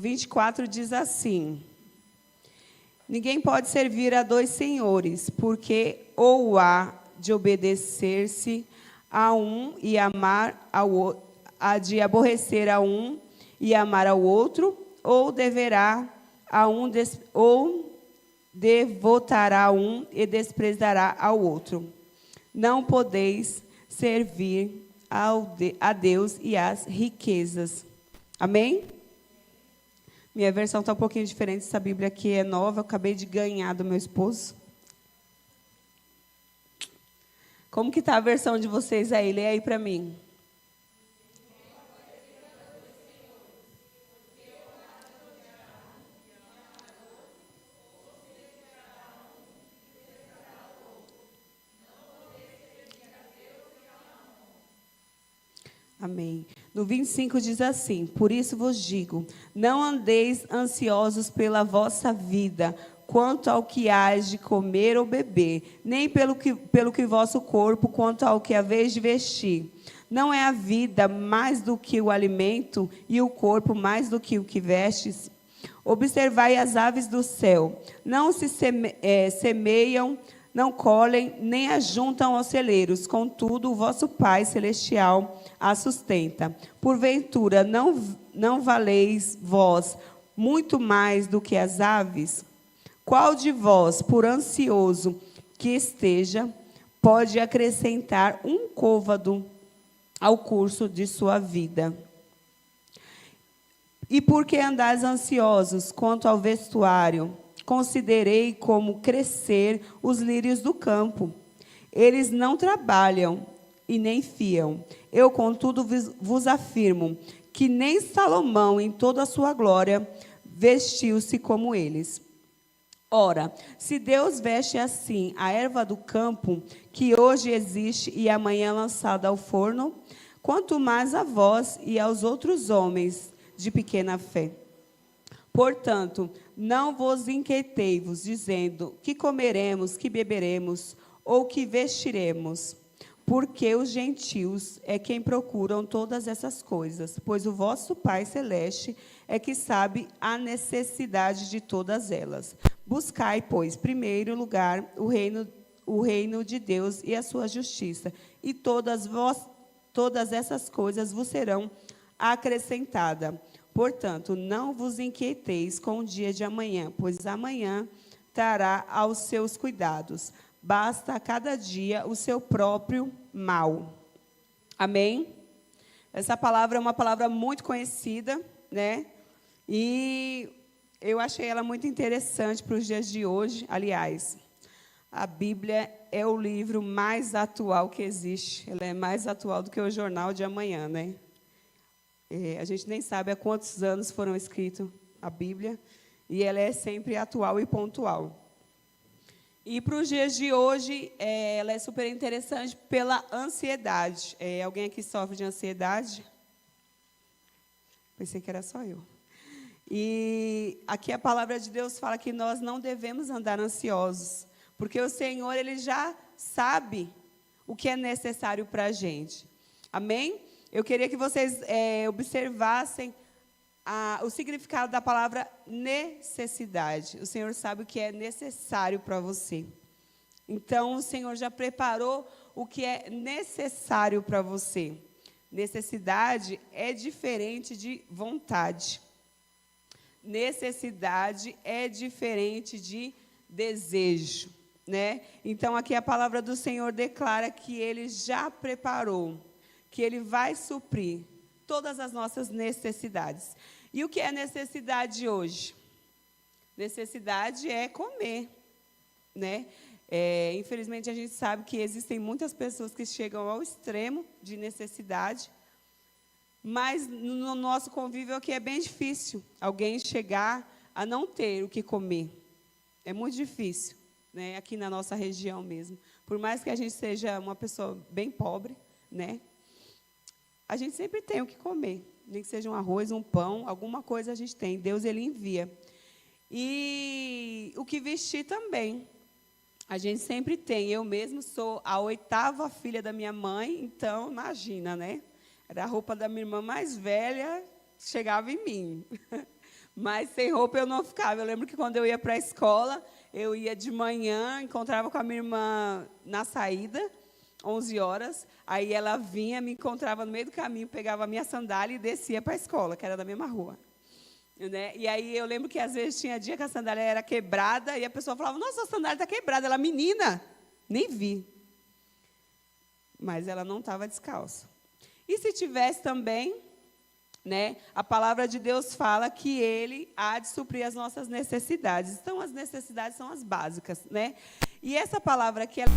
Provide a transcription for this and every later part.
24 diz assim: ninguém pode servir a dois senhores, porque ou há de obedecer-se a um e amar ao outro, há de aborrecer a um e amar ao outro, ou deverá a um ou devotará a um e desprezará ao outro. Não podeis servir a Deus e às riquezas. Amém? Minha versão está um pouquinho diferente, essa Bíblia aqui é nova, eu acabei de ganhar do meu esposo. Como que está a versão de vocês aí? Lê aí para mim. Amém. No 25 diz assim: por isso vos digo, não andeis ansiosos pela vossa vida, quanto ao que hás de comer ou beber, nem pelo que vosso corpo, quanto ao que haveis de vestir. Não é a vida mais do que o alimento, e o corpo mais do que o que vestes? Observai as aves do céu, não se semeiam, não colhem, nem ajuntam aos celeiros, contudo o vosso Pai Celestial a sustenta. Porventura, não valeis vós muito mais do que as aves? Qual de vós, por ansioso que esteja, pode acrescentar um côvado ao curso de sua vida? E por que andais ansiosos quanto ao vestuário? Considerei como crescer os lírios do campo. Eles não trabalham e nem fiam. Eu, contudo, vos afirmo que nem Salomão, em toda a sua glória, vestiu-se como eles. Ora, se Deus veste assim a erva do campo, que hoje existe e amanhã é lançada ao forno, quanto mais a vós e aos outros homens de pequena fé. Portanto, não vos inquieteis, dizendo, que comeremos, que beberemos, ou que vestiremos, porque os gentios é quem procuram todas essas coisas, pois o vosso Pai Celeste é que sabe a necessidade de todas elas. Buscai, pois, primeiro lugar o reino de Deus e a sua justiça, e todas essas coisas vos serão acrescentadas. Portanto, não vos inquieteis com o dia de amanhã, pois amanhã trará aos seus cuidados. Basta a cada dia o seu próprio mal. Amém? Essa palavra é uma palavra muito conhecida, né? E eu achei ela muito interessante para os dias de hoje. Aliás, a Bíblia é o livro mais atual que existe. Ela é mais atual do que o jornal de amanhã, né? A gente nem sabe há quantos anos foram escritos a Bíblia, e ela é sempre atual e pontual. E para os dias de hoje, ela é super interessante pela ansiedade. Alguém aqui sofre de ansiedade? Pensei que era só eu. E aqui a palavra de Deus fala que nós não devemos andar ansiosos, porque o Senhor, Ele já sabe o que é necessário para a gente. Amém? Eu queria que vocês observassem o significado da palavra necessidade. O Senhor sabe o que é necessário para você. Então, o Senhor já preparou o que é necessário para você. Necessidade é diferente de vontade. Necessidade é diferente de desejo, né? Então, aqui a palavra do Senhor declara que Ele já preparou, que Ele vai suprir todas as nossas necessidades. E o que é necessidade hoje? Necessidade é comer, né? Infelizmente, a gente sabe que existem muitas pessoas que chegam ao extremo de necessidade, mas no nosso convívio aqui é bem difícil alguém chegar a não ter o que comer. É muito difícil, né? Aqui na nossa região mesmo. Por mais que a gente seja uma pessoa bem pobre, né? A gente sempre tem o que comer, nem que seja um arroz, um pão, alguma coisa a gente tem. Deus, Ele envia. E o que vestir também. A gente sempre tem. Eu mesmo sou a 8ª filha da minha mãe, então, imagina, né? Era a roupa da minha irmã mais velha, chegava em mim. Mas sem roupa eu não ficava. Eu lembro que quando eu ia para a escola, eu ia de manhã, encontrava com a minha irmã na saída, 11 horas. Aí ela vinha, me encontrava no meio do caminho, pegava a minha sandália e descia para a escola, que era da mesma rua. Né? E aí eu lembro que às vezes tinha dia que a sandália era quebrada e a pessoa falava, nossa, a sandália está quebrada. Ela, menina, nem vi. Mas ela não estava descalça. E se tivesse também, né, a palavra de Deus fala que Ele há de suprir as nossas necessidades. Então, as necessidades são as básicas. Né? E essa palavra aqui, ela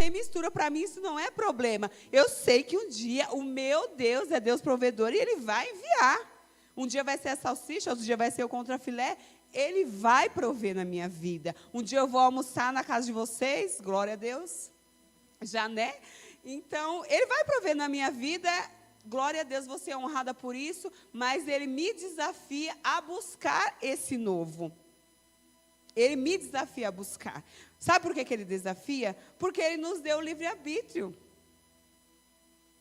sem mistura. Para mim isso não é problema. Eu sei que um dia o meu Deus é Deus provedor e Ele vai enviar. Um dia vai ser a salsicha, outro dia vai ser o contrafilé. Ele vai prover na minha vida. Um dia eu vou almoçar na casa de vocês, glória a Deus, já, né? Então, Ele vai prover na minha vida, glória a Deus, vou ser honrada por isso, mas Ele me desafia a buscar esse novo. Ele me desafia a buscar. Sabe por que Ele desafia? Porque Ele nos deu o livre-arbítrio.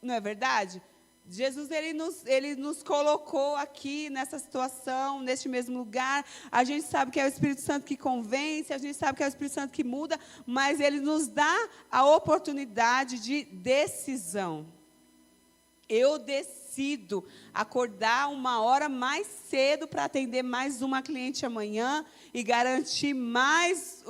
Não é verdade? Jesus, ele nos colocou aqui nessa situação, neste mesmo lugar. A gente sabe que é o Espírito Santo que convence, a gente sabe que é o Espírito Santo que muda, mas Ele nos dá a oportunidade de decisão. Eu decido acordar 1 hora mais cedo para atender mais uma cliente amanhã e garantir mais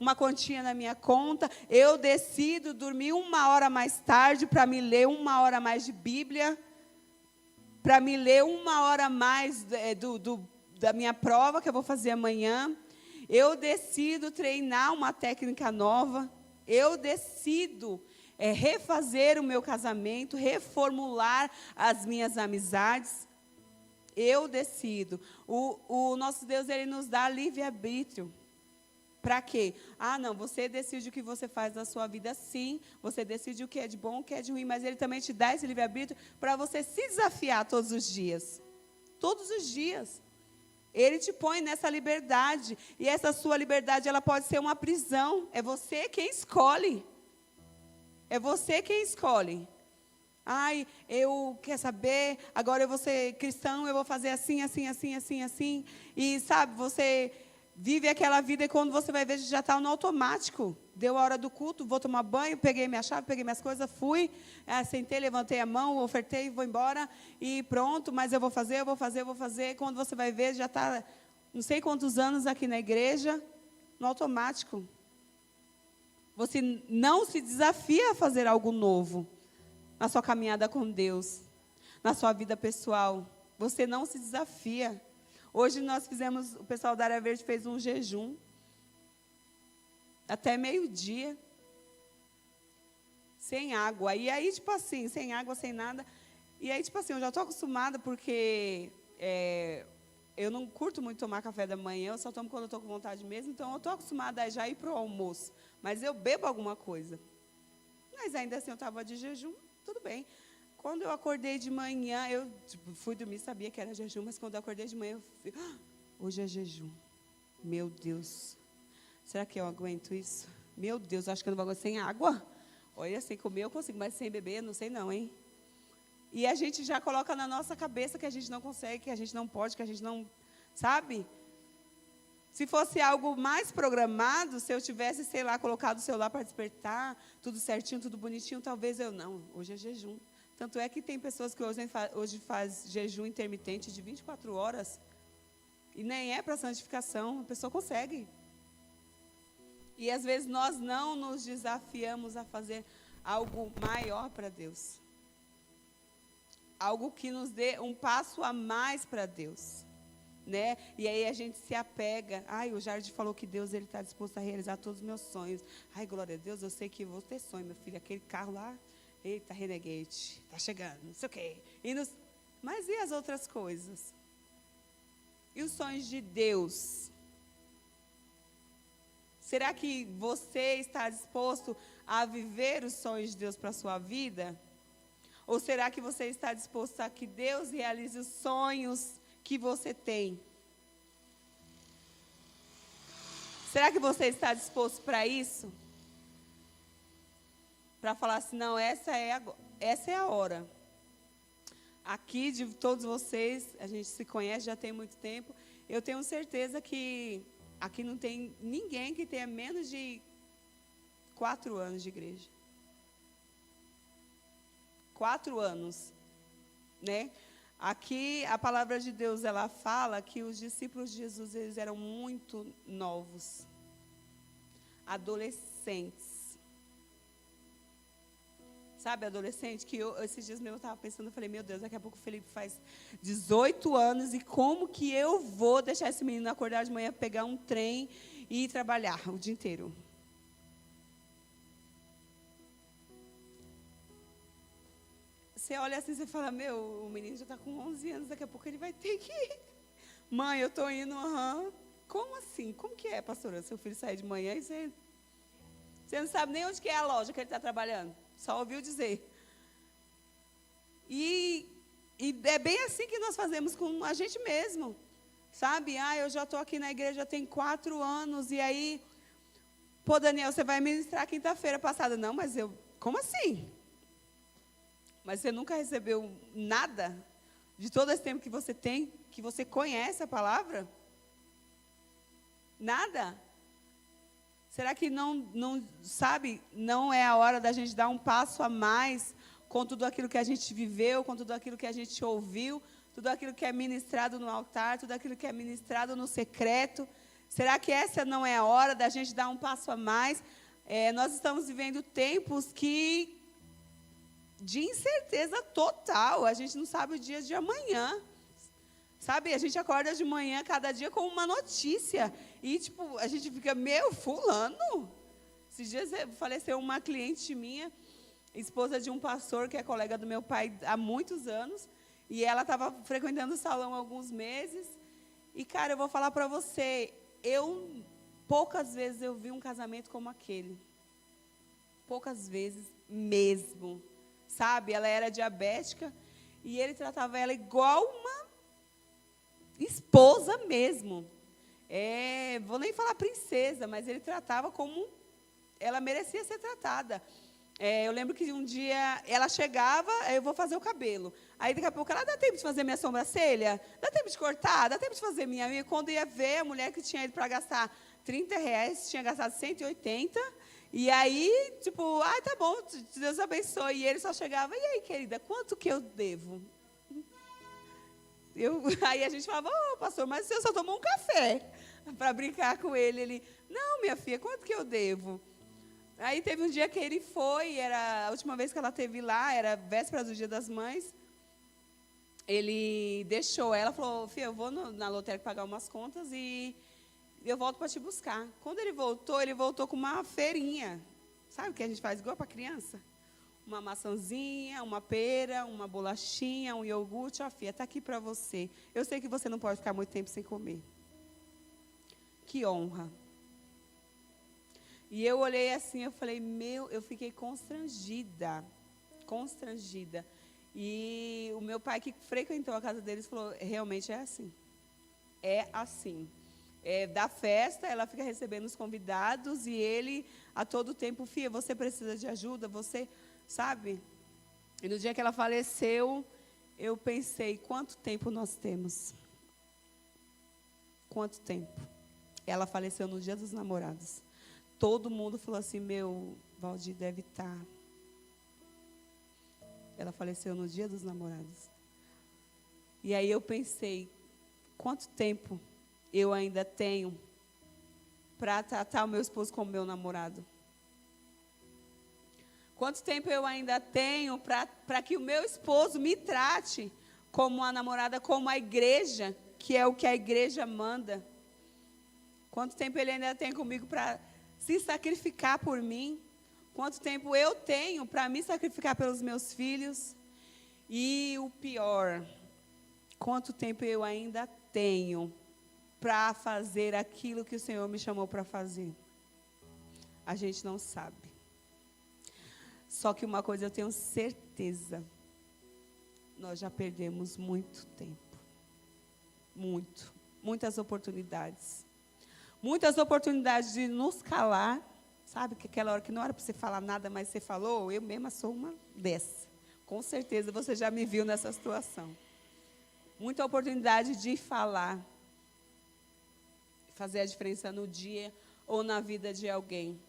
uma quantia na minha conta. Eu decido dormir 1 hora mais tarde para me ler 1 hora mais de Bíblia, para me ler 1 hora mais da minha prova que eu vou fazer amanhã. Eu decido treinar uma técnica nova. Eu decido refazer o meu casamento, reformular as minhas amizades. Eu decido. O nosso Deus, Ele nos dá livre-arbítrio. Para quê? Ah, não, você decide o que você faz na sua vida, sim. Você decide o que é de bom, o que é de ruim. Mas Ele também te dá esse livre-arbítrio para você se desafiar todos os dias. Todos os dias. Ele te põe nessa liberdade. E essa sua liberdade, ela pode ser uma prisão. É você quem escolhe. É você quem escolhe. Ai, quer saber, agora eu vou ser cristão, eu vou fazer assim, assim, assim, assim, assim. E sabe, você vive aquela vida e quando você vai ver, já está no automático. Deu a hora do culto, vou tomar banho, peguei minha chave, peguei minhas coisas, fui, sentei, levantei a mão, ofertei, vou embora e pronto, mas eu vou fazer, eu vou fazer, eu vou fazer. Quando você vai ver, já está não sei quantos anos aqui na igreja, no automático. Você não se desafia a fazer algo novo na sua caminhada com Deus, na sua vida pessoal. Você não se desafia. Hoje o pessoal da Área Verde fez um jejum, até meio-dia, sem água. E aí, tipo assim, sem água, sem nada. E aí, tipo assim, eu já estou acostumada porque eu não curto muito tomar café da manhã, eu só tomo quando eu estou com vontade mesmo, então eu estou acostumada a já ir para o almoço. Mas eu bebo alguma coisa. Mas ainda assim eu estava de jejum, tudo bem. Quando eu acordei de manhã, eu fui dormir, sabia que era jejum, mas quando eu acordei de manhã, eu falei, hoje é jejum. Meu Deus, será que eu aguento isso? Meu Deus, acho que eu não vou aguentar sem água. Olha, sem comer eu consigo, mas sem beber, não sei não, hein? E a gente já coloca na nossa cabeça que a gente não consegue, que a gente não pode, que a gente não, sabe? Se fosse algo mais programado, se eu tivesse, sei lá, colocado o celular para despertar, tudo certinho, tudo bonitinho, talvez eu não. Hoje é jejum. Tanto é que tem pessoas que hoje faz jejum intermitente de 24 horas e nem é para santificação, a pessoa consegue. E às vezes nós não nos desafiamos a fazer algo maior para Deus. Algo que nos dê um passo a mais para Deus. Né? E aí a gente se apega. Ai, o Jardim falou que Deus está disposto a realizar todos os meus sonhos. Ai, glória a Deus, eu sei que eu vou ter sonho, meu filho. Aquele carro lá, eita, Renegade, está chegando, não sei o quê. Mas e as outras coisas? E os sonhos de Deus? Será que você está disposto a viver os sonhos de Deus para a sua vida? Ou será que você está disposto a que Deus realize os sonhos que você tem? Será que você está disposto para isso? Para falar assim, não, essa é a hora. Aqui, de todos vocês, a gente se conhece já tem muito tempo, eu tenho certeza que aqui não tem ninguém que tenha menos de 4 anos de igreja. 4 anos, né? Aqui, a palavra de Deus, ela fala que os discípulos de Jesus, eles eram muito novos, adolescentes. Sabe, adolescente, que esses dias mesmo eu estava pensando, eu falei, meu Deus, daqui a pouco o Felipe faz 18 anos, e como que eu vou deixar esse menino acordar de manhã, pegar um trem e ir trabalhar o dia inteiro? Você olha assim, você fala, o menino já está com 11 anos, daqui a pouco ele vai ter que ir. Mãe, eu estou indo, Como assim? Como que é, pastora? Seu filho sai de manhã e você não sabe nem onde que é a loja que ele está trabalhando. Só ouviu dizer. E é bem assim que nós fazemos com a gente mesmo. Sabe? Eu já estou aqui na igreja tem 4 anos, e aí, pô, Daniel, você vai ministrar quinta-feira passada. Não, mas como assim? Mas você nunca recebeu nada de todo esse tempo que você tem, que você conhece a palavra? Nada? Será que não sabe, não é a hora da gente dar um passo a mais com tudo aquilo que a gente viveu, com tudo aquilo que a gente ouviu, tudo aquilo que é ministrado no altar, tudo aquilo que é ministrado no secreto? Será que essa não é a hora da gente dar um passo a mais? Nós estamos vivendo tempos de incerteza total. A gente não sabe o dia de amanhã. Sabe, a gente acorda de manhã, cada dia, com uma notícia. E, a gente fica, fulano? Esses dias faleceu uma cliente minha, esposa de um pastor, que é colega do meu pai há muitos anos. E ela estava frequentando o salão há alguns meses. E, cara, eu vou falar para você, poucas vezes eu vi um casamento como aquele. Poucas vezes mesmo. Sabe, ela era diabética e ele tratava ela igual uma esposa mesmo. Vou nem falar princesa, mas ele tratava como ela merecia ser tratada. Eu lembro que um dia ela chegava, eu vou fazer o cabelo. Aí daqui a pouco ela dá tempo de fazer minha sobrancelha, dá tempo de cortar, dá tempo de fazer minha. Quando ia ver, a mulher que tinha ido para gastar R$30, tinha gastado 180. E aí, tá bom, Deus abençoe. E ele só chegava, e aí, querida, quanto que eu devo? Aí a gente falava, pastor, mas o senhor só tomou um café para brincar com ele. Ele, não, minha filha, quanto que eu devo? Aí teve um dia que ele foi, era a última vez que ela esteve lá, era véspera do Dia das Mães. Ele deixou ela, falou, filha, eu vou na lotérica pagar umas contas e eu volto para te buscar. Quando ele voltou com uma feirinha. Sabe o que a gente faz igual para criança? Uma maçãzinha, uma pera, uma bolachinha, um iogurte. Filha, está aqui para você. Eu sei que você não pode ficar muito tempo sem comer. Que honra. E eu olhei assim, eu falei, eu fiquei constrangida. Constrangida. E o meu pai, que frequentou a casa deles, falou, realmente é assim. É assim. Da festa, ela fica recebendo os convidados e ele, a todo tempo, filha, você precisa de ajuda, você, sabe? E no dia que ela faleceu, eu pensei, quanto tempo nós temos? Quanto tempo? Ela faleceu no Dia dos Namorados. Todo mundo falou assim, Valdir deve estar. Ela faleceu no Dia dos Namorados. E aí eu pensei, quanto tempo eu ainda tenho para tratar o meu esposo como meu namorado? Quanto tempo eu ainda tenho para que o meu esposo me trate como a namorada, como a igreja, que é o que a igreja manda? Quanto tempo ele ainda tem comigo para se sacrificar por mim? Quanto tempo eu tenho para me sacrificar pelos meus filhos? E o pior, quanto tempo eu ainda tenho para fazer aquilo que o Senhor me chamou para fazer? A gente não sabe. Só que uma coisa eu tenho certeza, nós já perdemos muito tempo. Muitas oportunidades. Muitas oportunidades de nos calar. Sabe que aquela hora que não era para você falar nada, mas você falou? Eu mesma sou uma dessa. Com certeza você já me viu nessa situação. Muita oportunidade de falar. Fazer a diferença no dia ou na vida de alguém.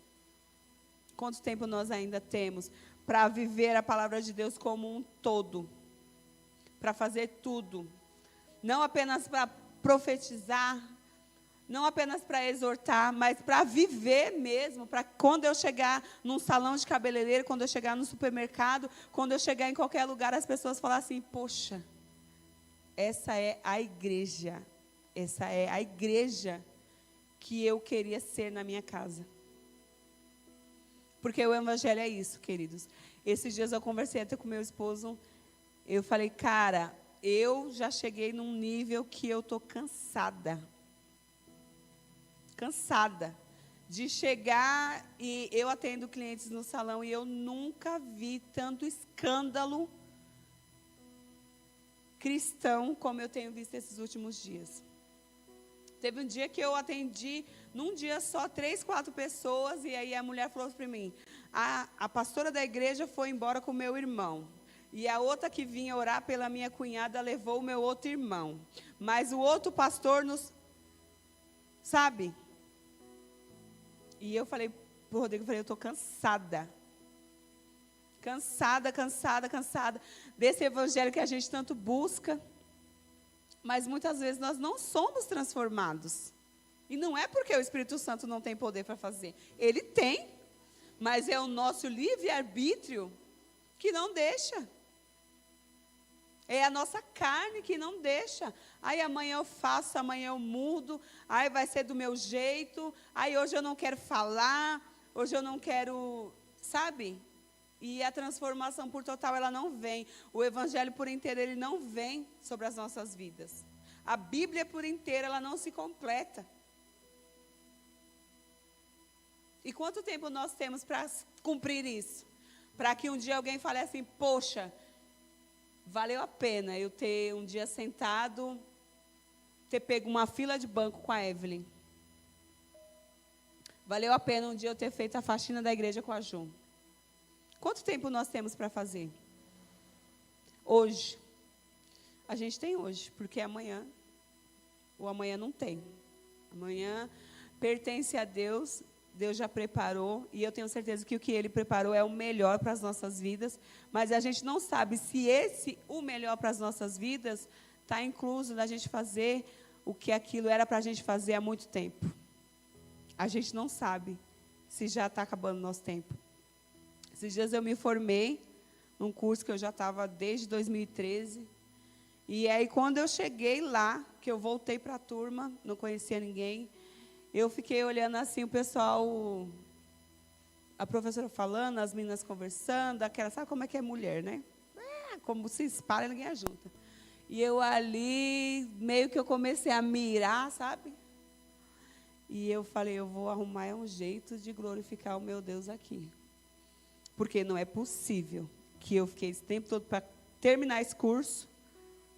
Quanto tempo nós ainda temos para viver a palavra de Deus como um todo? Para fazer tudo. Não apenas para profetizar, não apenas para exortar, mas para viver mesmo, para quando eu chegar num salão de cabeleireiro, quando eu chegar no supermercado, quando eu chegar em qualquer lugar, as pessoas falam assim, poxa, essa é a igreja que eu queria ser na minha casa. Porque o evangelho é isso, queridos. Esses dias eu conversei até com meu esposo, Eu falei, cara, eu já cheguei num nível que eu estou cansada. Cansada de chegar, e eu atendo clientes no salão e eu nunca vi tanto escândalo cristão como eu tenho visto esses últimos dias. Teve um dia que eu atendi, num dia só, 3, 4 pessoas, e aí a mulher falou para mim, a pastora da igreja foi embora com o meu irmão, e a outra que vinha orar pela minha cunhada levou o meu outro irmão, mas o outro pastor nos... Sabe? E eu falei para o Rodrigo, eu estou cansada. Cansada desse evangelho que a gente tanto busca. Mas muitas vezes nós não somos transformados. E não é porque o Espírito Santo não tem poder para fazer. Ele tem, mas é o nosso livre-arbítrio que não deixa. É a nossa carne que não deixa. Aí amanhã eu faço, amanhã eu mudo. Aí vai ser do meu jeito. Aí hoje eu não quero falar. Hoje eu não quero, sabe? E a transformação por total, ela não vem. O evangelho por inteiro, ele não vem sobre as nossas vidas. A Bíblia por inteira, ela não se completa. E quanto tempo nós temos para cumprir isso? Para que um dia alguém fale assim, poxa, valeu a pena eu ter um dia sentado, ter pego uma fila de banco com a Evelyn. Valeu a pena um dia eu ter feito a faxina da igreja com a Ju. Quanto tempo nós temos para fazer? Hoje. A gente tem hoje, porque amanhã, o amanhã não tem. Amanhã pertence a Deus, Deus já preparou, e eu tenho certeza que o que Ele preparou é o melhor para as nossas vidas, mas a gente não sabe se o melhor para as nossas vidas, está incluso na gente fazer o que aquilo era para a gente fazer há muito tempo. A gente não sabe se já está acabando o nosso tempo. Esses dias eu me formei num curso que eu já estava desde 2013. E aí, quando eu cheguei lá, que eu voltei para a turma, não conhecia ninguém, eu fiquei olhando assim, o pessoal, a professora falando, as meninas conversando, aquela, sabe como é que é mulher, né? Como se espalha, ninguém ajunta. E eu ali, meio que eu comecei a mirar, sabe? E eu falei, eu vou arrumar um jeito de glorificar o meu Deus aqui. Porque não é possível que eu fiquei esse tempo todo para terminar esse curso,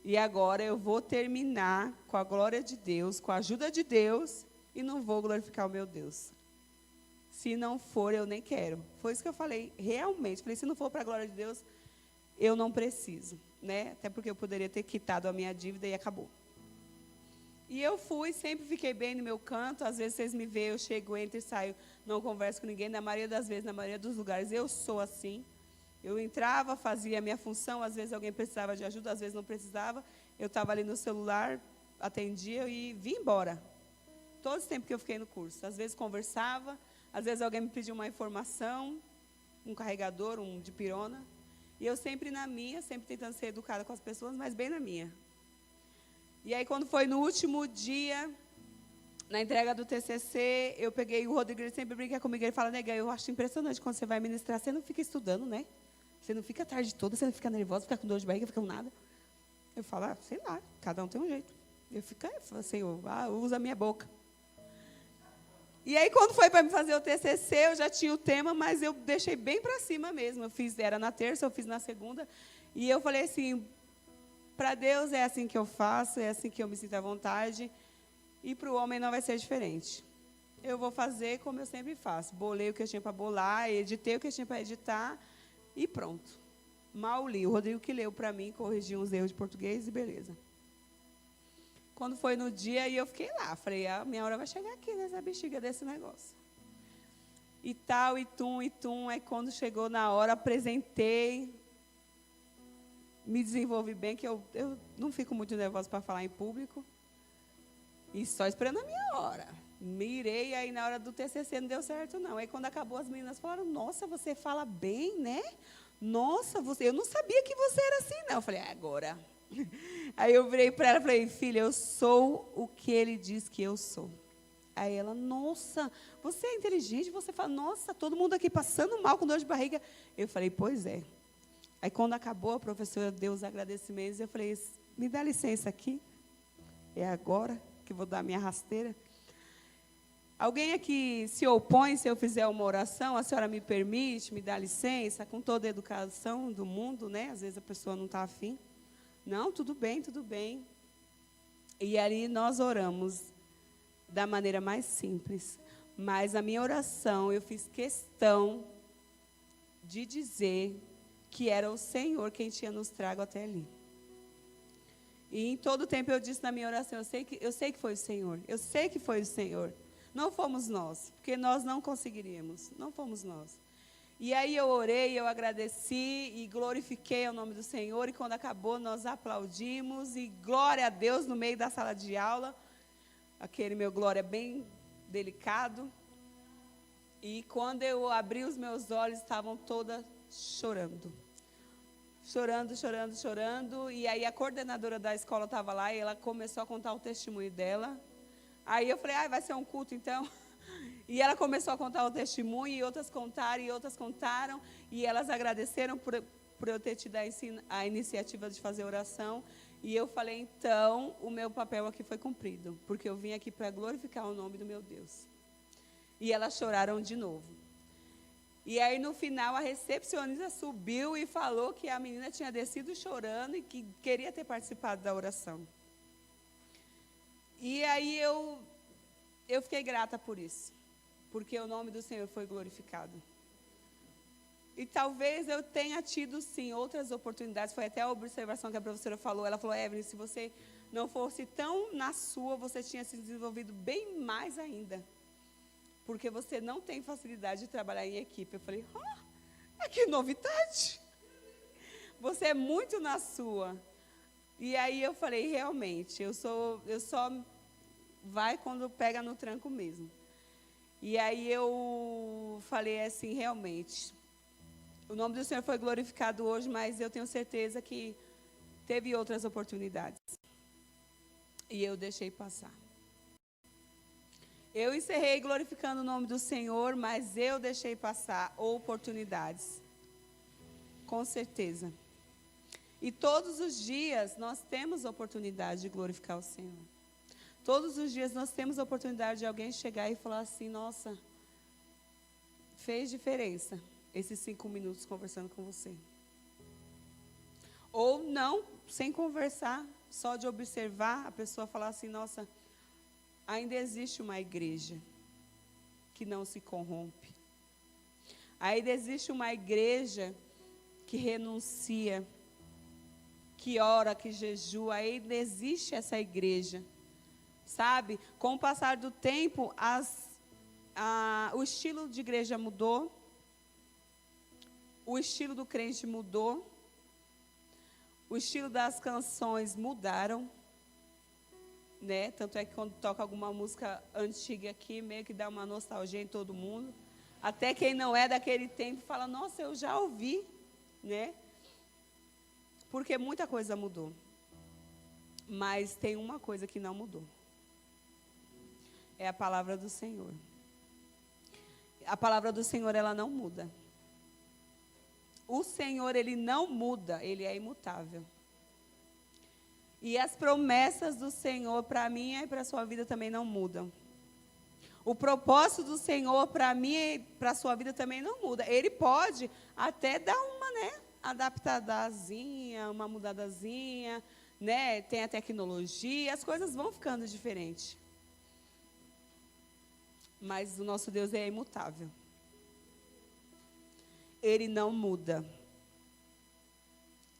e agora eu vou terminar com a glória de Deus, com a ajuda de Deus, e não vou glorificar o meu Deus. Se não for, eu nem quero. Foi isso que eu falei, realmente. Falei, se não for para a glória de Deus, eu não preciso, né? Até porque eu poderia ter quitado a minha dívida e acabou. E eu fui, sempre fiquei bem no meu canto. Às vezes vocês me veem, eu chego, entro e saio, não converso com ninguém. Na maioria das vezes, na maioria dos lugares, eu sou assim. Eu entrava, fazia a minha função, às vezes alguém precisava de ajuda, às vezes não precisava. Eu estava ali no celular, atendia e vim embora. Todo esse tempo que eu fiquei no curso. Às vezes conversava, às vezes alguém me pediu uma informação, um carregador, um de pirona. E eu sempre na minha, sempre tentando ser educada com as pessoas, mas bem na minha. E aí, quando foi no último dia, na entrega do TCC, eu peguei o Rodrigo, ele sempre brinca comigo, ele fala, nega, eu acho impressionante quando você vai ministrar, você não fica estudando, né? Você não fica a tarde toda, você não fica nervosa, fica com dor de barriga, fica com nada. Eu falo, sei lá, cada um tem um jeito. Eu fico assim, eu uso a minha boca. E aí, quando foi para me fazer o TCC, eu já tinha o tema, mas eu deixei bem para cima mesmo. Eu fiz, era na terça, eu fiz na segunda, e eu falei assim, para Deus é assim que eu faço, é assim que eu me sinto à vontade, e para o homem não vai ser diferente. Eu vou fazer como eu sempre faço. Bolei o que eu tinha para bolar, editei o que eu tinha para editar, e pronto. Mal li. O Rodrigo que leu para mim, corrigiu uns erros de português e beleza. Quando foi no dia, e eu fiquei lá. Falei, a minha hora vai chegar aqui nessa bexiga desse negócio. E tal, e tum. Aí quando chegou na hora, apresentei, me desenvolvi bem, que eu não fico muito nervosa para falar em público. E só esperando a minha hora. Mirei, aí na hora do TCC não deu certo, não. Aí quando acabou, as meninas falaram, nossa, você fala bem, né? Nossa, eu não sabia que você era assim, não. Eu falei, agora. Aí eu virei para ela e falei, filha, eu sou o que ele diz que eu sou. Aí ela, nossa, você é inteligente, você fala, nossa, todo mundo aqui passando mal com dor de barriga. Eu falei, pois é. Aí, quando acabou, a professora deu os agradecimentos, eu falei, me dá licença aqui, é agora que vou dar minha rasteira. Alguém aqui se opõe se eu fizer uma oração? A senhora me permite, me dá licença? Com toda a educação do mundo, né? Às vezes a pessoa não está afim. Não, tudo bem, tudo bem. E ali nós oramos da maneira mais simples. Mas a minha oração, eu fiz questão de dizer que era o Senhor quem tinha nos trago até ali. E em todo o tempo eu disse na minha oração, eu sei que foi o Senhor, eu sei que foi o Senhor. Não fomos nós, porque nós não conseguiríamos, não fomos nós. E aí eu orei, eu agradeci e glorifiquei o nome do Senhor, e quando acabou nós aplaudimos, e glória a Deus no meio da sala de aula, aquele meu glória bem delicado, e quando eu abri os meus olhos, estavam todas chorando. Chorando, chorando, chorando, e aí a coordenadora da escola estava lá, e ela começou a contar o testemunho dela. Aí eu falei, vai ser um culto então? E ela começou a contar o testemunho, e outras contaram, e outras contaram, e elas agradeceram por eu ter tido a iniciativa de fazer oração. E eu falei, então, o meu papel aqui foi cumprido, porque eu vim aqui para glorificar o nome do meu Deus. E elas choraram de novo. E aí, no final, a recepcionista subiu e falou que a menina tinha descido chorando e que queria ter participado da oração. E aí eu fiquei grata por isso, porque o nome do Senhor foi glorificado. E talvez eu tenha tido, sim, outras oportunidades. Foi até a observação que a professora falou. Ela falou, Evelyn, se você não fosse tão na sua, você tinha se desenvolvido bem mais ainda. Porque você não tem facilidade de trabalhar em equipe. Eu falei, que novidade! Você é muito na sua. E aí eu falei, realmente, eu só vai quando pega no tranco mesmo. E aí eu falei assim, realmente, o nome do Senhor foi glorificado hoje, mas eu tenho certeza que teve outras oportunidades. E eu deixei passar. Eu encerrei glorificando o nome do Senhor, mas eu deixei passar oportunidades. Com certeza. E todos os dias nós temos a oportunidade de glorificar o Senhor. Todos os dias nós temos a oportunidade de alguém chegar e falar assim, nossa, fez diferença esses 5 minutos conversando com você. Ou não, sem conversar, só de observar, a pessoa falar assim, nossa, ainda existe uma igreja que não se corrompe. Ainda existe uma igreja que renuncia, que ora, que jejua, ainda existe essa igreja. Sabe? Com o passar do tempo, o estilo de igreja mudou, o estilo do crente mudou, o estilo das canções mudaram, né? Tanto é que quando toca alguma música antiga aqui, meio que dá uma nostalgia em todo mundo. Até quem não é daquele tempo fala, nossa, eu já ouvi, né? Porque muita coisa mudou. Mas tem uma coisa que não mudou. É a palavra do Senhor. A palavra do Senhor, ela não muda. O Senhor, ele não muda, ele é imutável. E as promessas do Senhor para mim e para a sua vida também não mudam. O propósito do Senhor para mim e para a sua vida também não muda. Ele pode até dar uma, adaptadazinha, uma mudadazinha, né? Tem a tecnologia, as coisas vão ficando diferentes. Mas o nosso Deus é imutável. Ele não muda.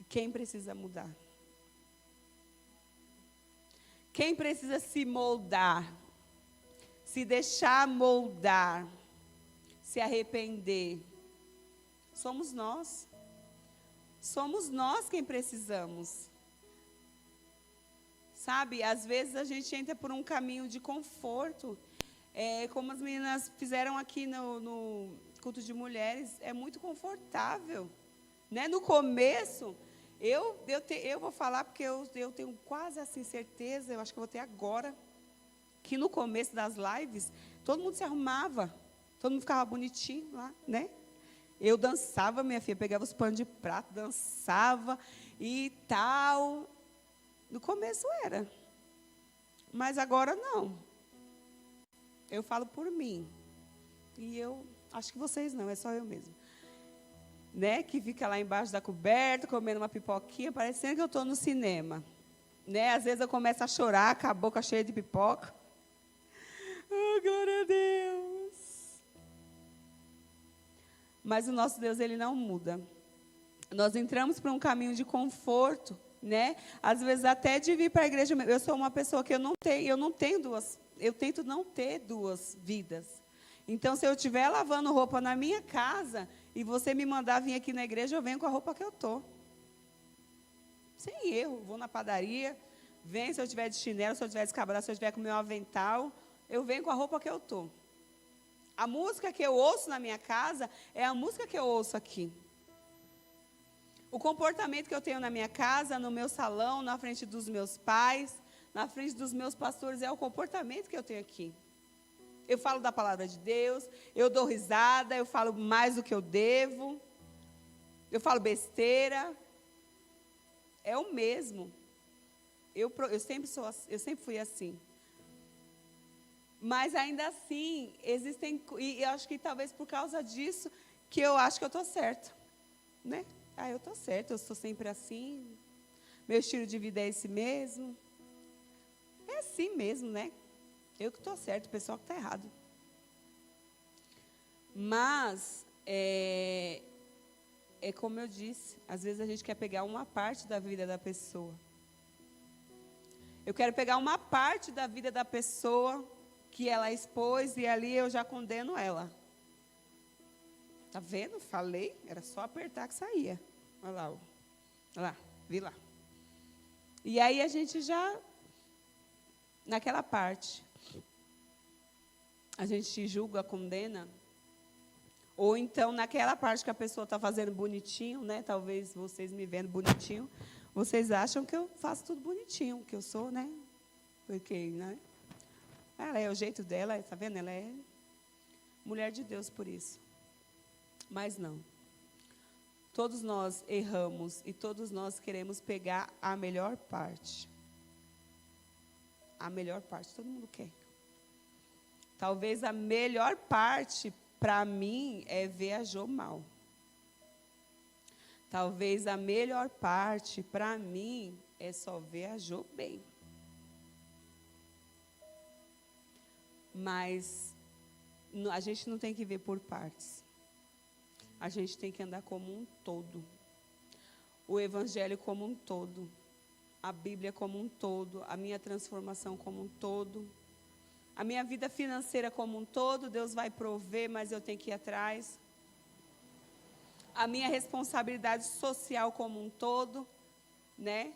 Quem precisa mudar? Quem precisa se moldar? Se deixar moldar? Se arrepender? Somos nós. Somos nós quem precisamos. Sabe, às vezes a gente entra por um caminho de conforto. Como as meninas fizeram aqui no culto de mulheres, é muito confortável. Né? No começo, eu vou falar porque eu tenho quase assim certeza, eu acho que eu vou ter agora, que no começo das lives, todo mundo se arrumava, todo mundo ficava bonitinho lá, né? Eu dançava, minha filha, pegava os panos de prato, dançava e tal. No começo era, mas agora não. Eu falo por mim. E eu acho que vocês não, é só eu mesmo. Né? Que fica lá embaixo da coberta, comendo uma pipoquinha, parecendo que eu estou no cinema. Né? Às vezes eu começo a chorar com a boca cheia de pipoca. Oh, glória a Deus. Mas o nosso Deus, ele não muda. Nós entramos para um caminho de conforto, né? Às vezes até de vir para a igreja. Eu sou uma pessoa que eu não tenho duas, eu tento não ter duas vidas. Então, se eu estiver lavando roupa na minha casa e você me mandar vir aqui na igreja, eu venho com a roupa que eu estou. Sem erro, vou na padaria, venho se eu estiver de chinelo, se eu estiver descabrado, se eu estiver com o meu avental, eu venho com a roupa que eu estou. A música que eu ouço na minha casa é a música que eu ouço aqui. O comportamento que eu tenho na minha casa, no meu salão, na frente dos meus pais, na frente dos meus pastores, é o comportamento que eu tenho aqui. Eu falo da palavra de Deus, eu dou risada, eu falo mais do que eu devo, eu falo besteira. É o mesmo. Eu sempre fui assim. Mas ainda assim, existem, e eu acho que talvez por causa disso, que eu acho que eu estou certa. Né? Eu estou certa, eu sou sempre assim. Meu estilo de vida é esse mesmo. É assim mesmo, né? Eu que estou certo, o pessoal que está errado. Mas, é como eu disse, às vezes a gente quer pegar uma parte da vida da pessoa. Eu quero pegar uma parte da vida da pessoa que ela expôs e ali eu já condeno ela. Tá vendo? Falei, era só apertar que saía. Olha lá, olha lá, vi lá. E aí a gente já, naquela parte, a gente julga, condena. Ou então, naquela parte que a pessoa está fazendo bonitinho, né? Talvez vocês me vendo bonitinho, vocês acham que eu faço tudo bonitinho, que eu sou, né? Porque, né? Ela é o jeito dela, está vendo? Ela é mulher de Deus por isso. Mas não. Todos nós erramos e todos nós queremos pegar a melhor parte. A melhor parte, todo mundo quer. Talvez a melhor parte, para mim, é ver a Jo mal. Talvez a melhor parte, para mim, é só ver a Jo bem. Mas a gente não tem que ver por partes. A gente tem que andar como um todo. O Evangelho como um todo. A Bíblia como um todo. A minha transformação como um todo. A minha vida financeira como um todo. Deus vai prover, mas eu tenho que ir atrás. A minha responsabilidade social como um todo, né?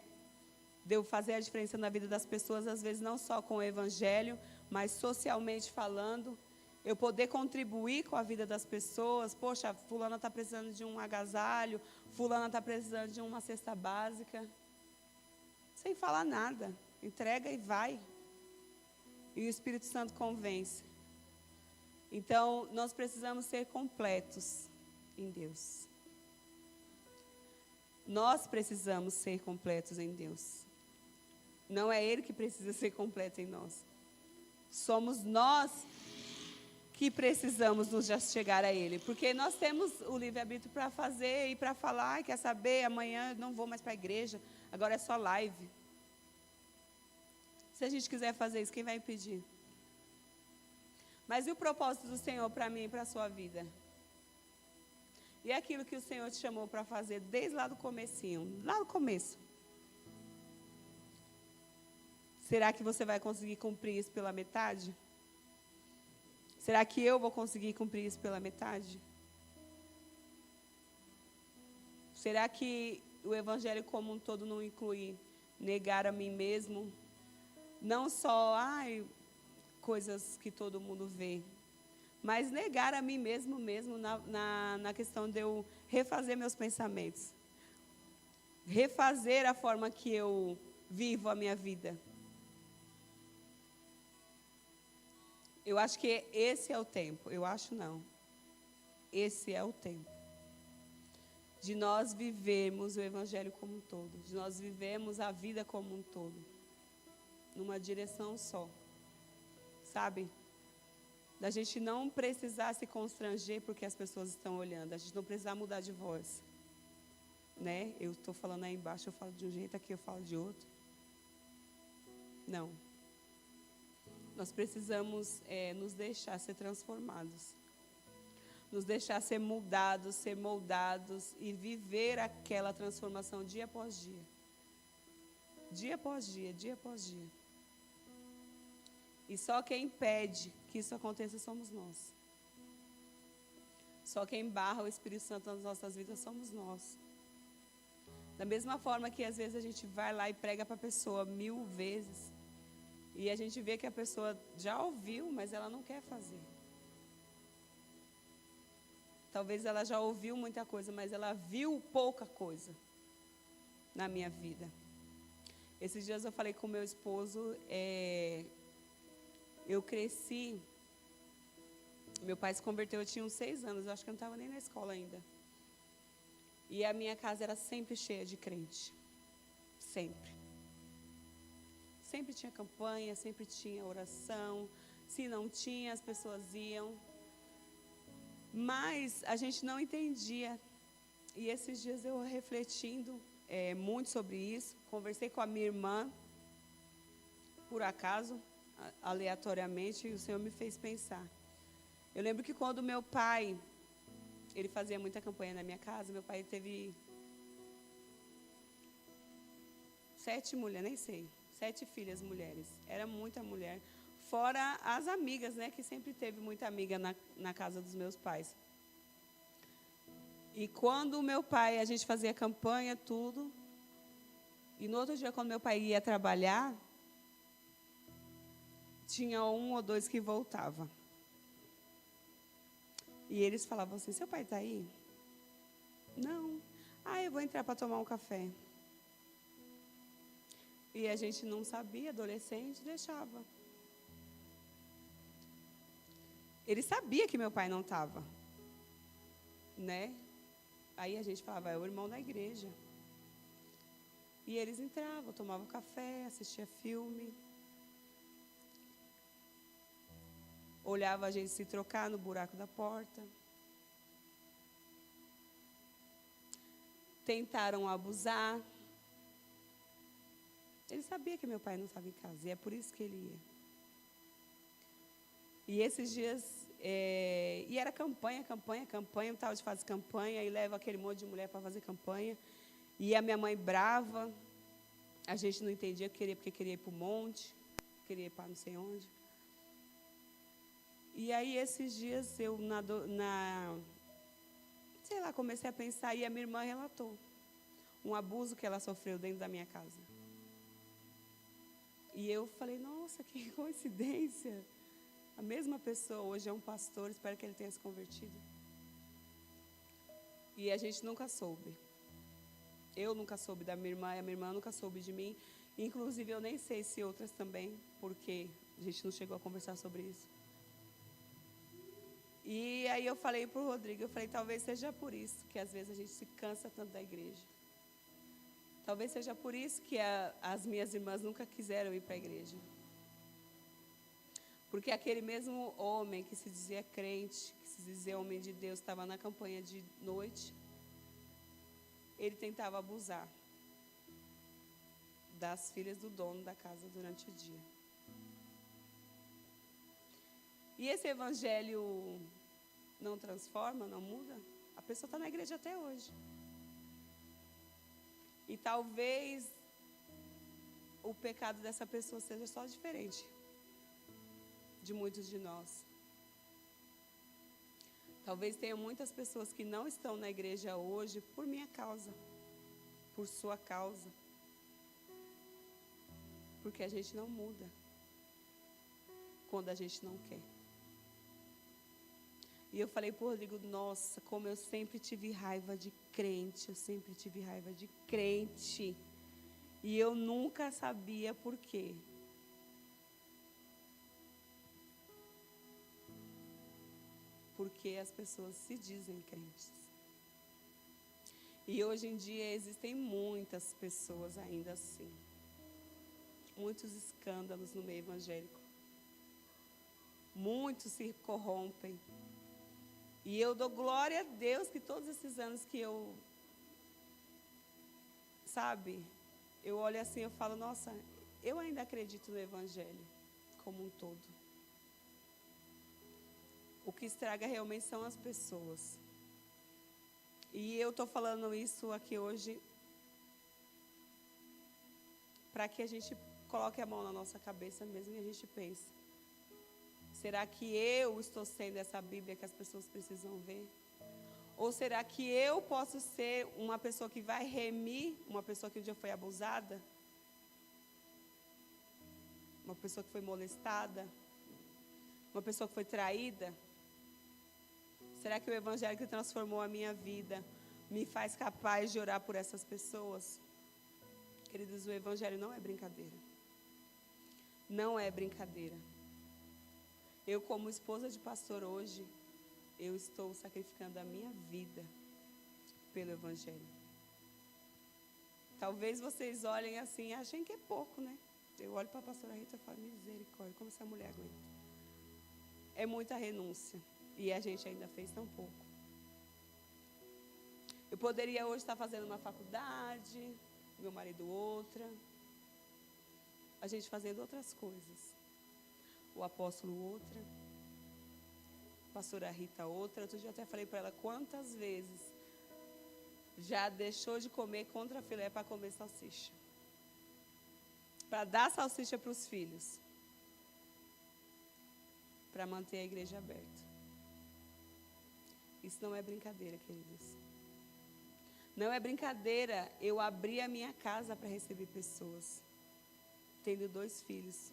Devo fazer a diferença na vida das pessoas, às vezes não só com o Evangelho, mas socialmente falando. Eu poder contribuir com a vida das pessoas. Poxa, fulana está precisando de um agasalho, fulana está precisando de uma cesta básica. Sem falar nada. Entrega e vai. E o Espírito Santo convence. Então, nós precisamos ser completos em Deus. Nós precisamos ser completos em Deus. Não é Ele que precisa ser completo em nós. Somos nós que precisamos nos chegar a Ele. Porque nós temos o livre-arbítrio para fazer e para falar. Quer saber, amanhã não vou mais para a igreja, agora é só live. Se a gente quiser fazer isso, quem vai impedir? Mas e o propósito do Senhor para mim e para a sua vida? E aquilo que o Senhor te chamou para fazer desde lá do comecinho, lá no começo. Será que você vai conseguir cumprir isso pela metade? Será que eu vou conseguir cumprir isso pela metade? Será que o Evangelho como um todo não inclui negar a mim mesmo? Não só, coisas que todo mundo vê, mas negar a mim mesmo na questão de eu refazer meus pensamentos. Refazer a forma que eu vivo a minha vida. Eu acho que esse é o tempo. Eu acho não. Esse é o tempo. de nós vivermos o Evangelho como um todo, de nós vivermos a vida como um todo, numa direção só, sabe? Da gente não precisar se constranger porque as pessoas estão olhando, a gente não precisar mudar de voz, né? Eu estou falando aí embaixo, eu falo de um jeito, aqui eu falo de outro. Não. Nós precisamos nos deixar ser transformados, nos deixar ser mudados, ser moldados e viver aquela transformação dia após dia. Dia após dia, dia após dia. E só quem impede que isso aconteça somos nós. Só quem barra o Espírito Santo nas nossas vidas somos nós. Da mesma forma que às vezes a gente vai lá e prega para a pessoa 1000 vezes, e a gente vê que a pessoa já ouviu, mas ela não quer fazer. Talvez ela já ouviu muita coisa, mas ela viu pouca coisa na minha vida. Esses dias eu falei com meu esposo, eu cresci, meu pai se converteu, eu tinha uns 6 anos, eu acho que eu não estava nem na escola ainda. E a minha casa era sempre cheia de crente, sempre. Sempre tinha campanha, sempre tinha oração, se não tinha, as pessoas iam. Mas a gente não entendia. E esses dias eu refletindo muito sobre isso, conversei com a minha irmã, por acaso, aleatoriamente, e o Senhor me fez pensar. Eu lembro que quando meu pai, ele fazia muita campanha na minha casa, meu pai teve 7 mulheres, nem sei, 7 filhas mulheres, era muita mulher. Fora as amigas, né, que sempre teve muita amiga na casa dos meus pais. E quando o meu pai, a gente fazia campanha, tudo, e no outro dia, quando meu pai ia trabalhar, tinha 1 ou 2 que voltava. E eles falavam assim, seu pai está aí? Não. Ah, eu vou entrar para tomar um café. E a gente não sabia, adolescente, deixava. Ele sabia que meu pai não estava, né? Aí a gente falava, é o irmão da igreja. E eles entravam, tomavam café, assistiam filme. Olhava a gente se trocar no buraco da porta. Tentaram abusar. Ele sabia que meu pai não estava em casa, e é por isso que ele ia. E esses dias, e era campanha, eu estava de fazer campanha, e leva aquele monte de mulher para fazer campanha. E a minha mãe brava, a gente não entendia porque queria ir para o monte, queria ir para não sei onde. E aí, esses dias, eu, sei lá, comecei a pensar, e a minha irmã relatou um abuso que ela sofreu dentro da minha casa. E eu falei, nossa, que coincidência. A mesma pessoa hoje é um pastor, espero que ele tenha se convertido. E a gente nunca soube. Eu nunca soube da minha irmã, e a minha irmã nunca soube de mim. Inclusive, eu nem sei se outras também, porque a gente não chegou a conversar sobre isso. E aí eu falei para o Rodrigo, eu falei, talvez seja por isso que às vezes a gente se cansa tanto da igreja. Talvez seja por isso que as minhas irmãs nunca quiseram ir para a igreja. Porque aquele mesmo homem que se dizia crente, que se dizia homem de Deus, estava na campanha de noite, ele tentava abusar das filhas do dono da casa durante o dia. E esse evangelho não transforma, não muda? A pessoa está na igreja até hoje. E talvez o pecado dessa pessoa seja só diferente de muitos de nós. Talvez tenha muitas pessoas que não estão na igreja hoje por minha causa, por sua causa. Porque a gente não muda quando a gente não quer. E eu falei para o Rodrigo, nossa, como eu sempre tive raiva de crente, eu sempre tive raiva de crente. E eu nunca sabia por quê. Porque as pessoas se dizem crentes. E hoje em dia existem muitas pessoas ainda assim. Muitos escândalos no meio evangélico. Muitos se corrompem. E eu dou glória a Deus que todos esses anos que eu, sabe, eu olho assim e eu falo, nossa, eu ainda acredito no evangelho como um todo. O que estraga realmente são as pessoas. E eu estou falando isso aqui hoje para que a gente coloque a mão na nossa cabeça mesmo e a gente pense: será que eu estou sendo essa Bíblia que as pessoas precisam ver? Ou será que eu posso ser uma pessoa que vai remir uma pessoa que um dia foi abusada? Uma pessoa que foi molestada? Uma pessoa que foi traída? Será que o evangelho que transformou a minha vida me faz capaz de orar por essas pessoas? Queridos, o evangelho não é brincadeira. Não é brincadeira. Eu, como esposa de pastor hoje, eu estou sacrificando a minha vida pelo evangelho. Talvez vocês olhem assim e achem que é pouco, né? Eu olho para a pastora Rita e falo, misericórdia, como essa mulher aguenta. É muita renúncia. E a gente ainda fez tão pouco. Eu poderia hoje estar fazendo uma faculdade, meu marido outra. A gente fazendo outras coisas. O apóstolo outra. A pastora Rita outra. Outro dia eu até falei para ela quantas vezes já deixou de comer contra filé para comer salsicha. Para dar salsicha para os filhos. Para manter a igreja aberta. Isso não é brincadeira, queridos. Não é brincadeira eu abrir a minha casa para receber pessoas. Tendo 2 filhos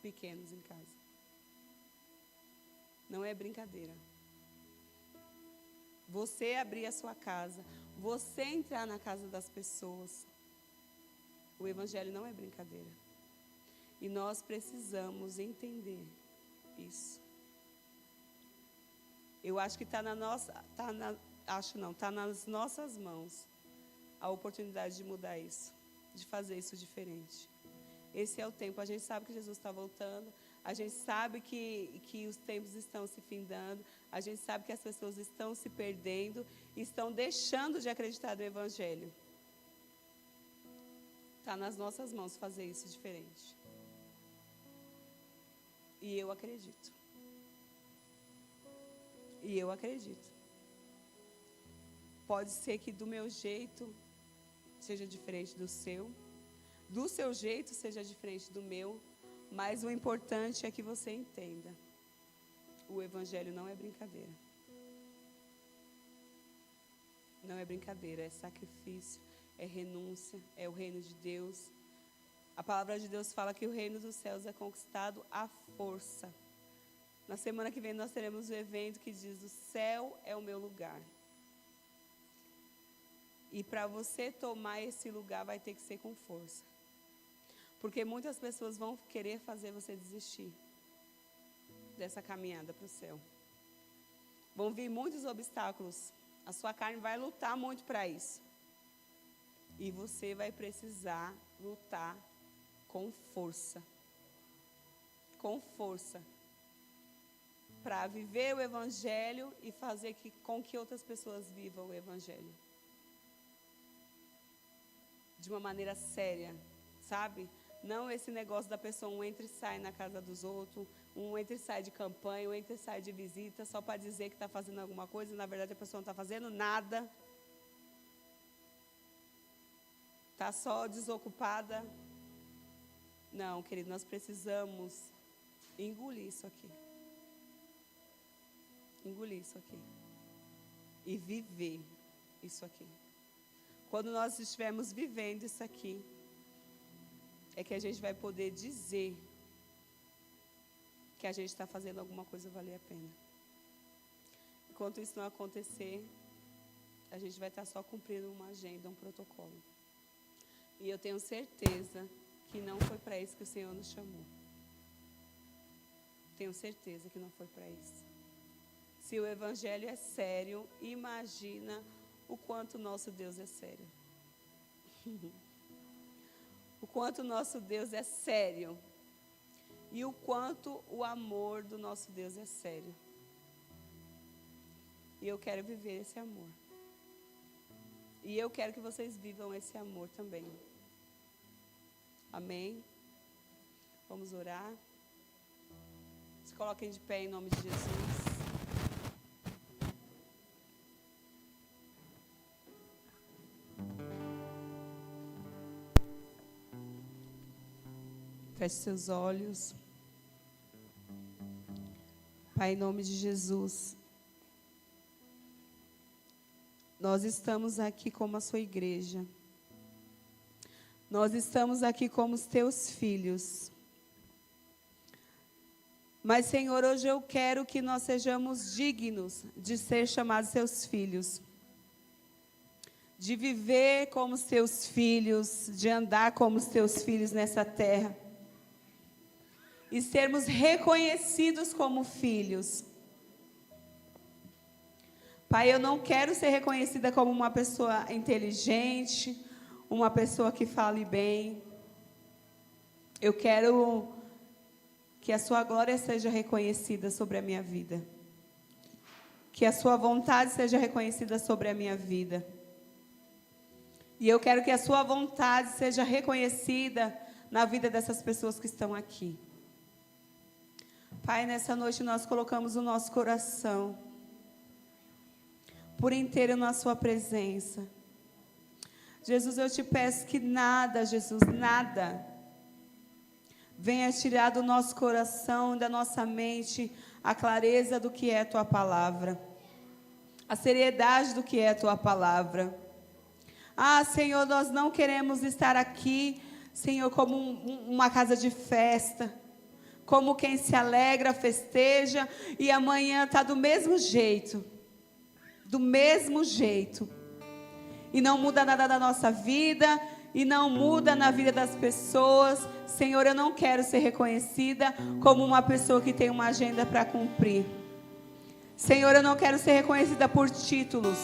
pequenos em casa. Não é brincadeira. Você abrir a sua casa. Você entrar na casa das pessoas. O evangelho não é brincadeira. E nós precisamos entender isso. Eu acho que está na nossa, está nas nossas mãos a oportunidade de mudar isso, de fazer isso diferente. Esse é o tempo. A gente sabe que Jesus está voltando, a gente sabe que os tempos estão se findando, a gente sabe que as pessoas estão se perdendo, estão deixando de acreditar no evangelho. Está nas nossas mãos fazer isso diferente. E eu acredito. E eu acredito. Pode ser que do meu jeito seja diferente do seu jeito seja diferente do meu, mas o importante é que você entenda. O evangelho não é brincadeira. Não é brincadeira, é sacrifício, é renúncia, é o reino de Deus. A palavra de Deus fala que o reino dos céus é conquistado à força. Na semana que vem nós teremos um evento que diz: o céu é o meu lugar. E para você tomar esse lugar vai ter que ser com força. Porque muitas pessoas vão querer fazer você desistir dessa caminhada para o céu. Vão vir muitos obstáculos. A sua carne vai lutar muito para isso. E você vai precisar lutar com força. Com força. Para viver o evangelho e fazer com que outras pessoas vivam o evangelho. De uma maneira séria, sabe? Não esse negócio da pessoa um entra e sai na casa dos outros, um entra e sai de campanha, um entra e sai de visita, só para dizer que está fazendo alguma coisa, e na verdade a pessoa não está fazendo nada. Está só desocupada. Não, querido, nós precisamos engolir isso aqui. Engolir isso aqui. E viver isso aqui. Quando nós estivermos vivendo isso aqui, é que a gente vai poder dizer que a gente está fazendo alguma coisa valer a pena. Enquanto isso não acontecer, a gente vai estar só cumprindo uma agenda, um protocolo. E eu tenho certeza que não foi para isso que o Senhor nos chamou. Tenho certeza que não foi para isso. Se o evangelho é sério, imagina o quanto nosso Deus é sério. O quanto nosso Deus é sério. E o quanto o amor do nosso Deus é sério. E eu quero viver esse amor. E eu quero que vocês vivam esse amor também. Amém? Vamos orar. Se coloquem de pé em nome de Jesus. Feche seus olhos. Pai, em nome de Jesus, nós estamos aqui como a sua igreja. Nós estamos aqui como os teus filhos. Mas, Senhor, hoje eu quero que nós sejamos dignos de ser chamados seus filhos. De viver como os teus filhos, de andar como os teus filhos nessa terra. E sermos reconhecidos como filhos. Pai, eu não quero ser reconhecida como uma pessoa inteligente, uma pessoa que fale bem. Eu quero que a sua glória seja reconhecida sobre a minha vida. Que a sua vontade seja reconhecida sobre a minha vida. E eu quero que a sua vontade seja reconhecida na vida dessas pessoas que estão aqui. Pai, nessa noite nós colocamos o nosso coração por inteiro na sua presença. Jesus, eu te peço que nada, Jesus, nada venha tirar do nosso coração, da nossa mente, a clareza do que é a tua palavra, a seriedade do que é a tua palavra. Senhor, nós não queremos estar aqui, Senhor, como uma casa de festa, como quem se alegra, festeja, e amanhã está do mesmo jeito. Do mesmo jeito. E não muda nada da nossa vida, e não muda na vida das pessoas. Senhor, eu não quero ser reconhecida como uma pessoa que tem uma agenda para cumprir. Senhor, eu não quero ser reconhecida por títulos.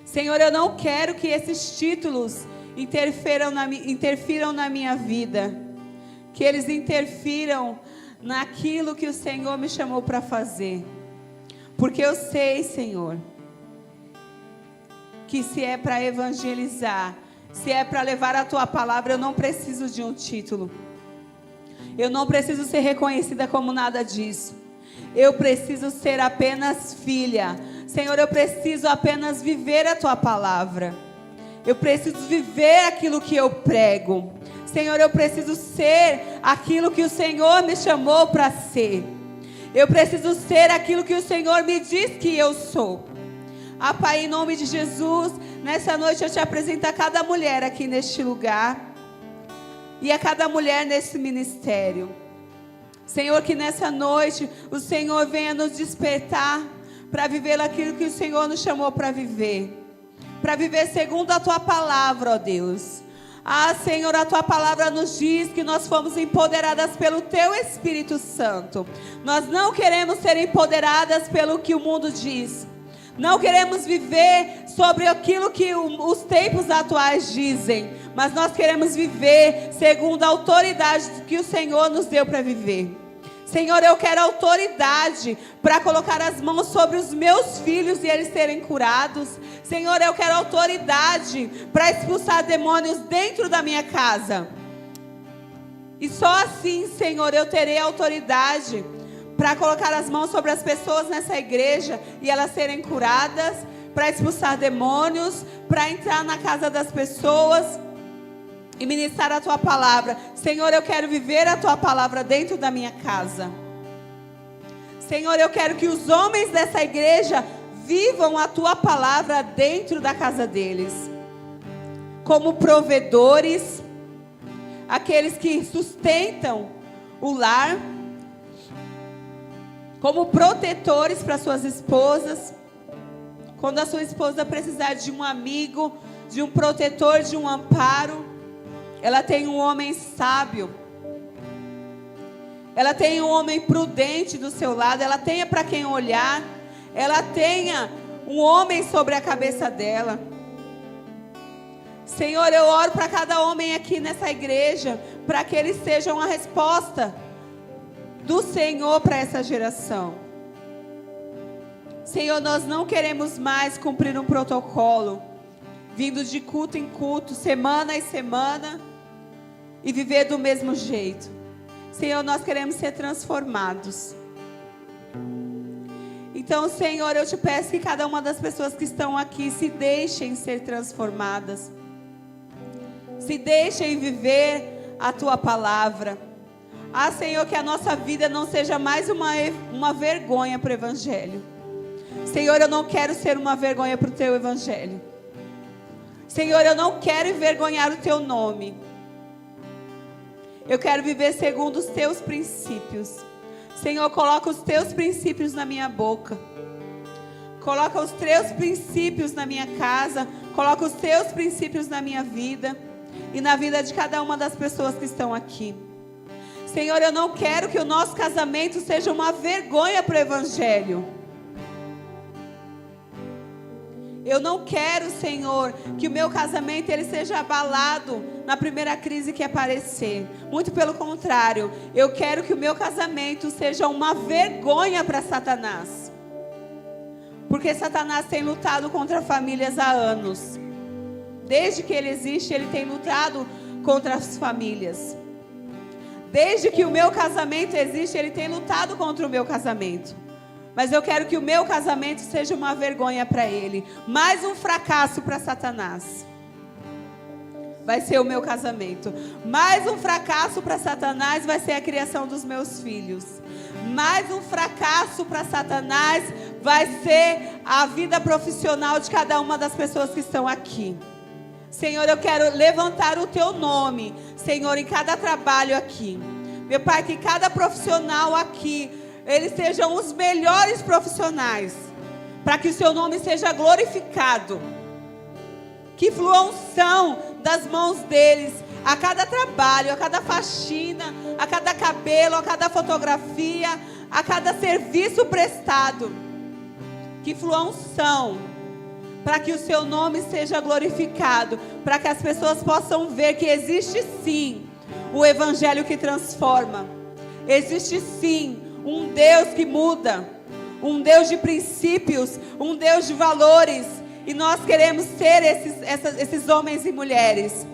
Senhor, eu não quero que esses títulos interfiram na minha vida. Que eles interfiram naquilo que o Senhor me chamou para fazer. Porque eu sei, Senhor, que se é para evangelizar, se é para levar a tua palavra, eu não preciso de um título. Eu não preciso ser reconhecida como nada disso. Eu preciso ser apenas filha. Senhor, eu preciso apenas viver a tua palavra. Eu preciso viver aquilo que eu prego. Senhor, eu preciso ser aquilo que o Senhor me chamou para ser. Eu preciso ser aquilo que o Senhor me diz que eu sou. Pai, em nome de Jesus, nessa noite eu te apresento a cada mulher aqui neste lugar. E a cada mulher nesse ministério. Senhor, que nessa noite o Senhor venha nos despertar para viver aquilo que o Senhor nos chamou para viver. Para viver segundo a tua palavra, ó Deus. Senhor, a tua palavra nos diz que nós fomos empoderadas pelo teu Espírito Santo. Nós não queremos ser empoderadas pelo que o mundo diz. Não queremos viver sobre aquilo que os tempos atuais dizem. Mas nós queremos viver segundo a autoridade que o Senhor nos deu para viver. Senhor, eu quero autoridade para colocar as mãos sobre os meus filhos e eles serem curados. Senhor, eu quero autoridade para expulsar demônios dentro da minha casa. E só assim, Senhor, eu terei autoridade para colocar as mãos sobre as pessoas nessa igreja e elas serem curadas, para expulsar demônios, para entrar na casa das pessoas e ministrar a tua palavra. Senhor, eu quero viver a tua palavra dentro da minha casa. Senhor, eu quero que os homens dessa igreja vivam a tua palavra dentro da casa deles, como provedores, aqueles que sustentam o lar, como protetores para suas esposas. Quando a sua esposa precisar de um amigo, de um protetor, de um amparo, ela tem um homem sábio, ela tem um homem prudente do seu lado, ela tenha para quem olhar, ela tenha um homem sobre a cabeça dela. Senhor, eu oro para cada homem aqui nessa igreja, para que eles sejam a resposta do Senhor para essa geração. Senhor, nós não queremos mais cumprir um protocolo, vindo de culto em culto, semana em semana, e viver do mesmo jeito. Senhor, nós queremos ser transformados. Então, Senhor, eu te peço que cada uma das pessoas que estão aqui se deixem ser transformadas. Se deixem viver a Tua palavra. Ah, Senhor, que a nossa vida não seja mais uma vergonha para o Evangelho. Senhor, eu não quero ser uma vergonha para o Teu Evangelho. Senhor, eu não quero envergonhar o Teu nome. Eu quero viver segundo os Teus princípios. Senhor, coloca os Teus princípios na minha boca. Coloca os Teus princípios na minha casa. Coloca os Teus princípios na minha vida. E na vida de cada uma das pessoas que estão aqui. Senhor, eu não quero que o nosso casamento seja uma vergonha para o Evangelho. Eu não quero, Senhor, que o meu casamento ele seja abalado na primeira crise que aparecer. Muito pelo contrário, eu quero que o meu casamento seja uma vergonha para Satanás. Porque Satanás tem lutado contra famílias há anos. Desde que ele existe, ele tem lutado contra as famílias. Desde que o meu casamento existe, ele tem lutado contra o meu casamento. Mas eu quero que o meu casamento seja uma vergonha para ele. Mais um fracasso para Satanás. Vai ser o meu casamento. Mais um fracasso para Satanás vai ser a criação dos meus filhos. Mais um fracasso para Satanás vai ser a vida profissional de cada uma das pessoas que estão aqui. Senhor, eu quero levantar o Teu nome, Senhor, em cada trabalho aqui. Meu Pai, que cada profissional aqui, eles sejam os melhores profissionais, para que o Seu nome seja glorificado. Que flua unção das mãos deles, a cada trabalho, a cada faxina, a cada cabelo, a cada fotografia, a cada serviço prestado. Que flua unção, para que o Seu nome seja glorificado, para que as pessoas possam ver que existe sim o Evangelho que transforma. Existe sim um Deus que muda, um Deus de princípios, um Deus de valores, e nós queremos ser esses homens e mulheres.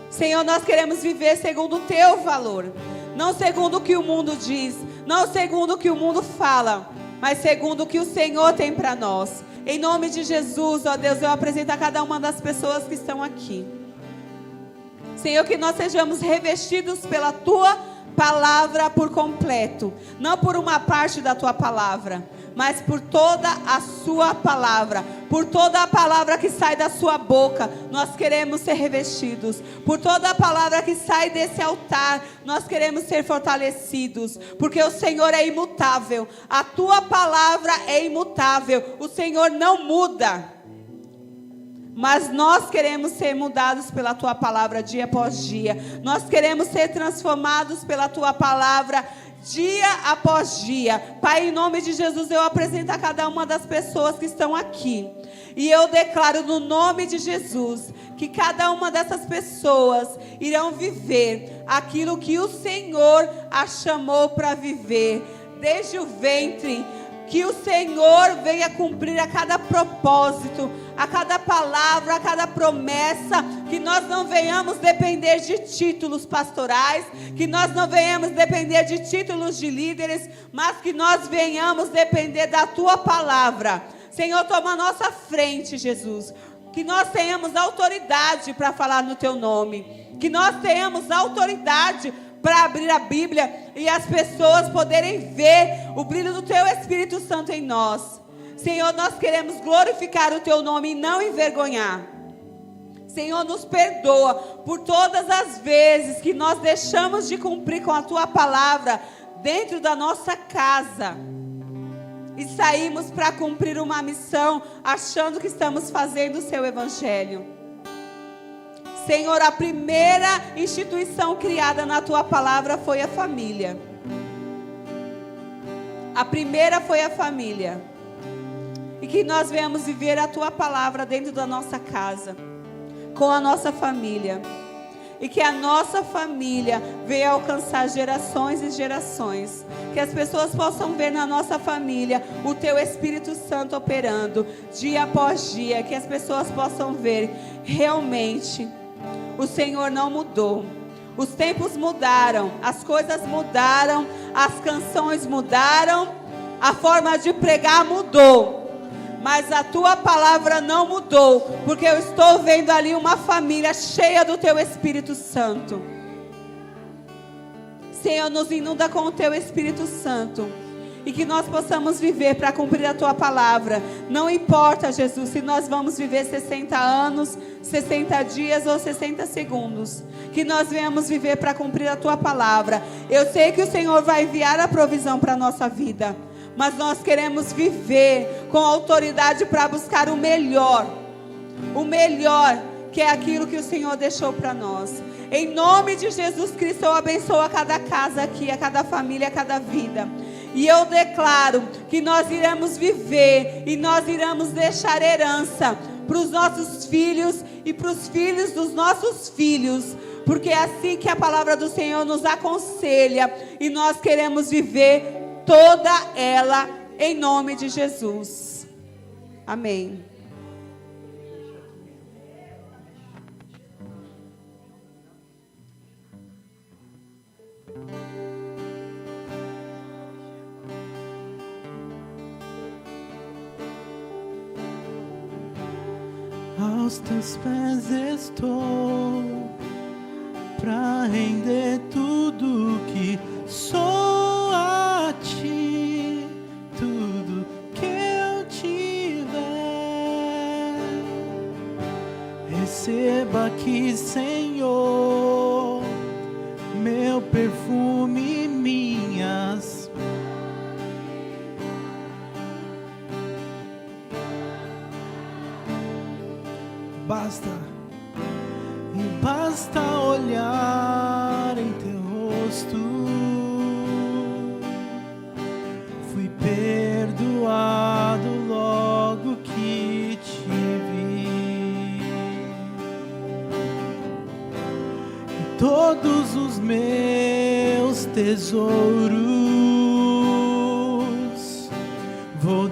Senhor, nós queremos viver segundo o Teu valor, não segundo o que o mundo diz, não segundo o que o mundo fala, mas segundo o que o Senhor tem para nós. Em nome de Jesus, ó Deus, eu apresento a cada uma das pessoas que estão aqui. Senhor, que nós sejamos revestidos pela Tua palavra por completo. Não por uma parte da Tua palavra, mas por toda a Sua palavra. Por toda a palavra que sai da Sua boca, nós queremos ser revestidos. Por toda a palavra que sai desse altar, nós queremos ser fortalecidos. Porque o Senhor é imutável. A Tua palavra é imutável. O Senhor não muda. Mas nós queremos ser mudados pela Tua palavra dia após dia. Nós queremos ser transformados pela Tua palavra dia após dia. Pai, em nome de Jesus, eu apresento a cada uma das pessoas que estão aqui. E eu declaro no nome de Jesus que cada uma dessas pessoas irão viver aquilo que o Senhor a chamou para viver. Desde o ventre, que o Senhor venha cumprir a cada propósito, a cada palavra, a cada promessa, que nós não venhamos depender de títulos pastorais, que nós não venhamos depender de títulos de líderes, mas que nós venhamos depender da Tua palavra. Senhor, toma a nossa frente, Jesus, que nós tenhamos autoridade para falar no Teu nome, que nós tenhamos autoridade para abrir a Bíblia e as pessoas poderem ver o brilho do Teu Espírito Santo em nós. Senhor, nós queremos glorificar o Teu nome e não envergonhar. Senhor, nos perdoa por todas as vezes que nós deixamos de cumprir com a Tua palavra dentro da nossa casa e saímos para cumprir uma missão achando que estamos fazendo o Seu Evangelho. Senhor, a primeira instituição criada na Tua palavra foi a família. A primeira foi a família. e que nós venhamos viver a Tua palavra dentro da nossa casa, com a nossa família, e que a nossa família venha alcançar gerações e gerações, que as pessoas possam ver na nossa família o Teu Espírito Santo operando dia após dia, que as pessoas possam ver realmente o Senhor não mudou. Os tempos mudaram, as coisas mudaram, as canções mudaram, a forma de pregar mudou, mas a Tua palavra não mudou, porque eu estou vendo ali uma família cheia do Teu Espírito Santo. Senhor, nos inunda com o Teu Espírito Santo, e que nós possamos viver para cumprir a Tua palavra. Não importa, Jesus, se nós vamos viver 60 anos, 60 dias ou 60 segundos, que nós venhamos viver para cumprir a Tua palavra. Eu sei que o Senhor vai enviar a provisão para a nossa vida, mas nós queremos viver com autoridade para buscar o melhor que é aquilo que o Senhor deixou para nós. Em nome de Jesus Cristo, eu abençoo a cada casa aqui, a cada família, a cada vida. E eu declaro que nós iremos viver e nós iremos deixar herança para os nossos filhos e para os filhos dos nossos filhos, porque é assim que a palavra do Senhor nos aconselha, e nós queremos viver toda ela em nome de Jesus. Amém. Aos Teus pés estou, pra render tudo que sou a Ti, tudo que eu tiver. Receba aqui, Senhor, meu perfume, minhas basta olhar em Teu rosto. Fui perdoado logo que Te vi, e todos os meus tesouros vou